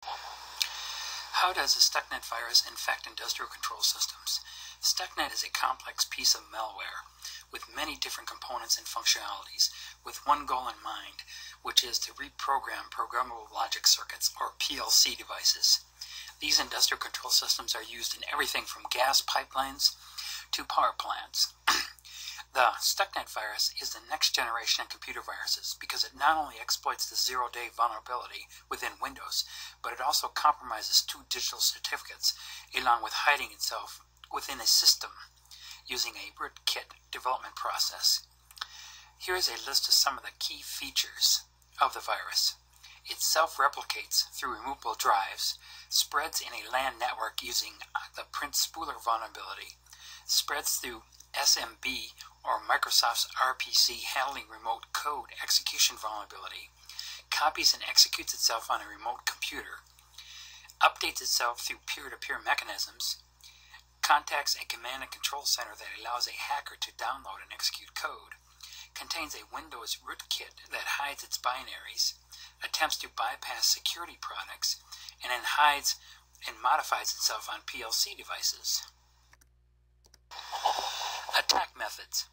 How does a Stuxnet virus infect industrial control systems? Stuxnet is a complex piece of malware with many different components and functionalities, with one goal in mind, which is to reprogram programmable logic circuits, or PLC devices. These industrial control systems are used in everything from gas pipelines to power plants. The Stuxnet virus is the next generation of computer viruses because it not only exploits the zero-day vulnerability within Windows, but it also compromises two digital certificates, along with hiding itself within a system using a rootkit development process. Here is a list of some of the key features of the virus. It self-replicates through removable drives, spreads in a LAN network using the print spooler vulnerability, spreads through SMB or Microsoft's RPC handling remote code execution vulnerability, copies and executes itself on a remote computer, updates itself through peer-to-peer mechanisms, contacts a command and control center that allows a hacker to download and execute code, contains a Windows rootkit that hides its binaries, attempts to bypass security products, and then hides and modifies itself on PLC devices. Attack methods.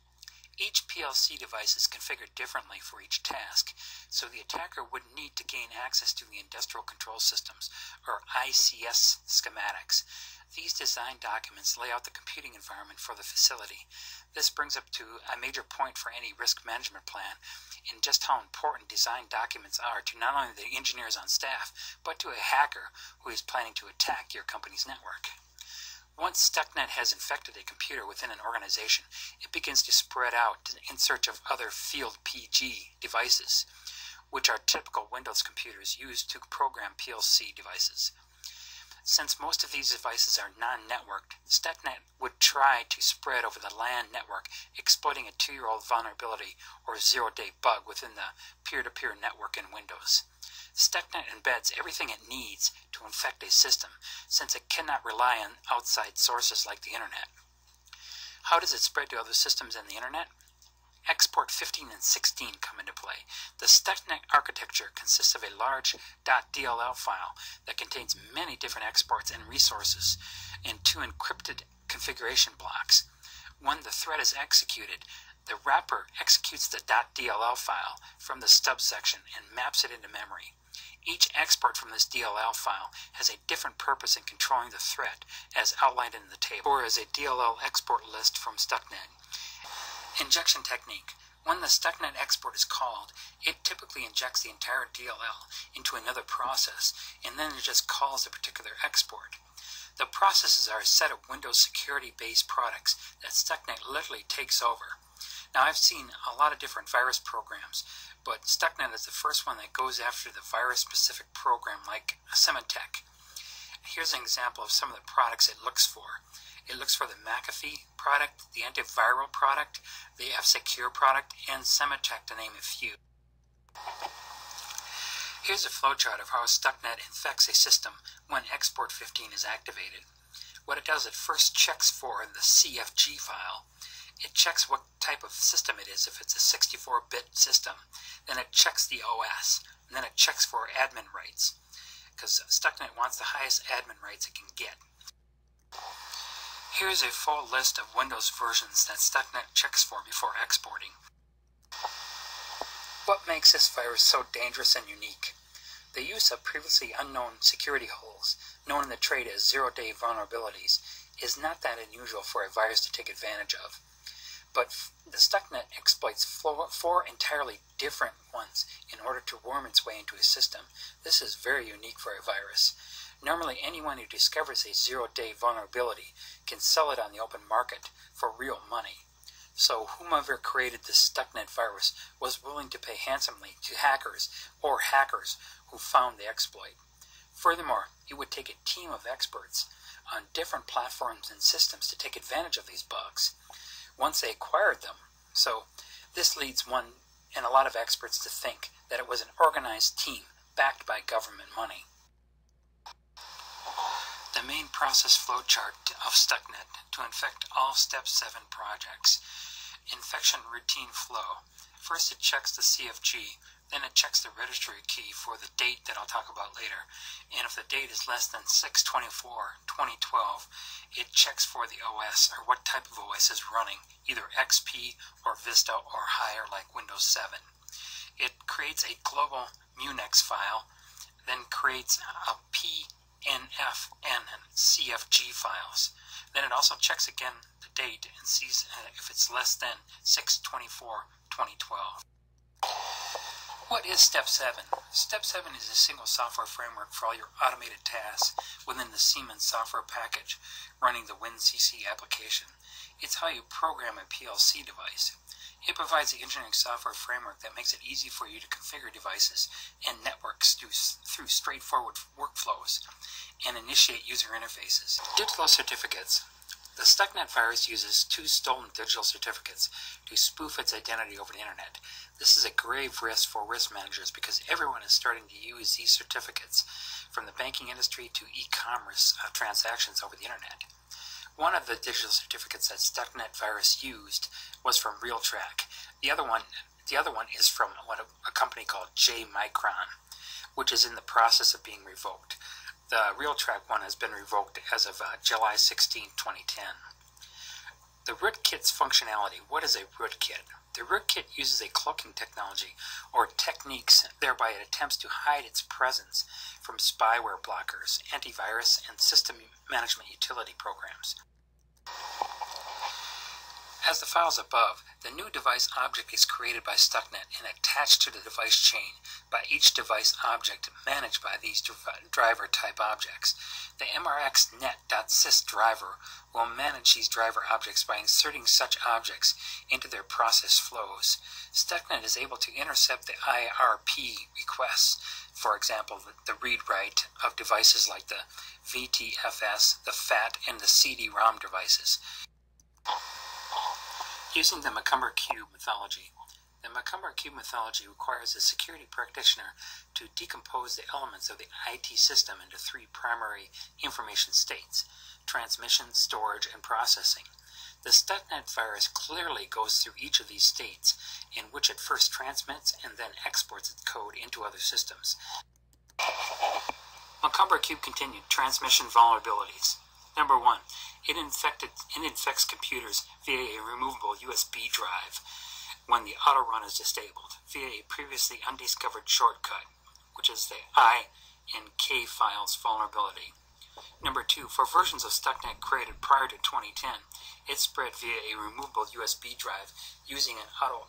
Each PLC device is configured differently for each task, so the attacker would need to gain access to the industrial control systems, or ICS schematics. These design documents lay out the computing environment for the facility. This brings up to a major point for any risk management plan in just how important design documents are to not only the engineers on staff, but to a hacker who is planning to attack your company's network. Once Stuxnet has infected a computer within an organization, it begins to spread out in search of other field PG devices, which are typical Windows computers used to program PLC devices. Since most of these devices are non-networked, Stuxnet would try to spread over the LAN network, exploiting a 2-year-old vulnerability or zero-day bug within the peer-to-peer network in Windows. Stuxnet embeds everything it needs to infect a system, since it cannot rely on outside sources like the internet. How does it spread to other systems and the internet? Export 15 and 16 come into play. The Stuxnet architecture consists of a large .dll file that contains many different exports and resources and 2 encrypted configuration blocks. When the thread is executed, the wrapper executes the .dll file from the stub section and maps it into memory. Each export from this DLL file has a different purpose in controlling the threat, as outlined in the table, or as a DLL export list from Stuxnet. Injection technique. When the Stuxnet export is called, it typically injects the entire DLL into another process, and then it just calls a particular export. The processes are a set of Windows security-based products that Stuxnet literally takes over. Now, I've seen a lot of different virus programs, but Stuxnet is the first one that goes after the virus-specific program like Symantec. Here's an example of some of the products it looks for. It looks for the McAfee product, the antiviral product, the F-Secure product, and Symantec, to name a few. Here's a flowchart of how Stuxnet infects a system when export 15 is activated. What it does, it first checks for the CFG file. It checks what type of system it is, if it's a 64-bit system. Then it checks the OS, and then it checks for admin rights, because Stuxnet wants the highest admin rights it can get. Here's a full list of Windows versions that Stuxnet checks for before exporting. What makes this virus so dangerous and unique? The use of previously unknown security holes, known in the trade as zero-day vulnerabilities, is not that unusual for a virus to take advantage of. But the Stuxnet exploits 4 entirely different ones in order to worm its way into a system. This is very unique for a virus. Normally, anyone who discovers a zero-day vulnerability can sell it on the open market for real money. So whomever created this Stuxnet virus was willing to pay handsomely to hackers or hackers who found the exploit. Furthermore, it would take a team of experts on different platforms and systems to take advantage of these bugs once they acquired them. So this leads one and a lot of experts to think that it was an organized team backed by government money. The main process flowchart of Stuxnet to infect all Step 7 projects. Infection routine flow. First it checks the CFG, Then it checks the registry key for the date that I'll talk about later. And if the date is less than 6/24/2012, it checks for the OS, or what type of OS is running, either XP or Vista or higher like Windows 7. It creates a global Munex file, then creates a PNF and CFG files. Then it also checks again the date and sees if it's less than 6/24/2012. What is Step 7? Step 7 is a single software framework for all your automated tasks within the Siemens software package running the WinCC application. It's how you program a PLC device. It provides the engineering software framework that makes it easy for you to configure devices and networks through straightforward workflows and initiate user interfaces. Digital certificates. The Stuxnet virus uses 2 stolen digital certificates to spoof its identity over the internet. This is a grave risk for risk managers because everyone is starting to use these certificates, from the banking industry to e-commerce transactions over the internet. One of the digital certificates that Stuxnet virus used was from RealTrack. The other one is from a company called J Micron, which is in the process of being revoked. The RealTrack one has been revoked as of July 16, 2010. The rootkit's functionality. What is a rootkit? The rootkit uses a cloaking technology or techniques, thereby it attempts to hide its presence from spyware blockers, antivirus, and system management utility programs. As the files above, the new device object is created by Stuxnet and attached to the device chain by each device object managed by these driver type objects. The mrxnet.sys driver will manage these driver objects by inserting such objects into their process flows. Stuxnet is able to intercept the IRP requests, for example, the read-write of devices like the VTFS, the FAT, and the CD-ROM devices. Using the Macomber Cube methodology. The Macomber Cube methodology requires a security practitioner to decompose the elements of the IT system into 3 primary information states: transmission, storage, and processing. The Stuxnet virus clearly goes through each of these states, in which it first transmits and then exports its code into other systems. Macomber Cube continued. Transmission vulnerabilities. Number 1. It infects computers via a removable USB drive when the auto run is disabled, via a previously undiscovered shortcut, which is the I and K files vulnerability. Number 2. For versions of Stuxnet created prior to 2010, it spread via a removable USB drive using an auto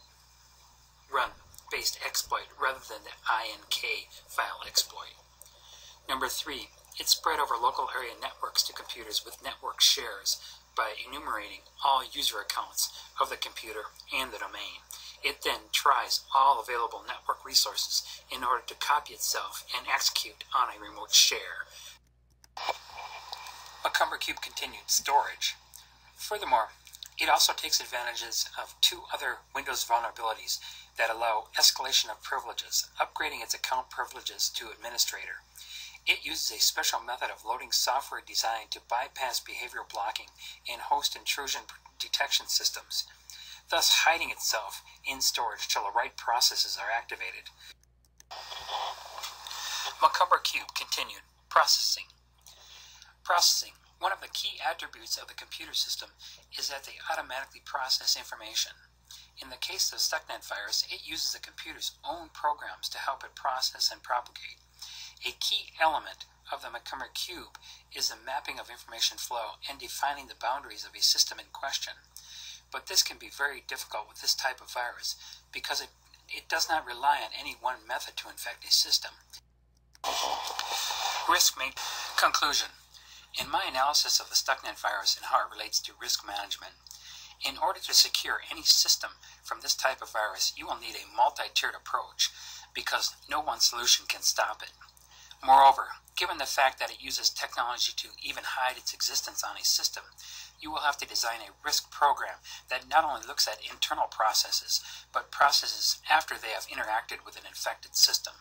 run based exploit rather than the I and K file exploit. Number 3. It spread over local area networks to computers with network shares by enumerating all user accounts of the computer and the domain. It then tries all available network resources in order to copy itself and execute on a remote share. Macomber Cube continued. Storage. Furthermore, it also takes advantages of 2 other Windows vulnerabilities that allow escalation of privileges, upgrading its account privileges to administrator. It uses a special method of loading software designed to bypass behavioral blocking and host intrusion detection systems, thus hiding itself in storage till the right processes are activated. Macomber Cube continued. Processing. One of the key attributes of the computer system is that they automatically process information. In the case of Stuxnet virus, it uses the computer's own programs to help it process and propagate. A key element of the Macomber Cube is the mapping of information flow and defining the boundaries of a system in question. But this can be very difficult with this type of virus because it does not rely on any one method to infect a system. Conclusion. In my analysis of the Stuxnet virus and how it relates to risk management, in order to secure any system from this type of virus, you will need a multi-tiered approach because no one solution can stop it. Moreover, given the fact that it uses technology to even hide its existence on a system, you will have to design a risk program that not only looks at internal processes, but processes after they have interacted with an infected system.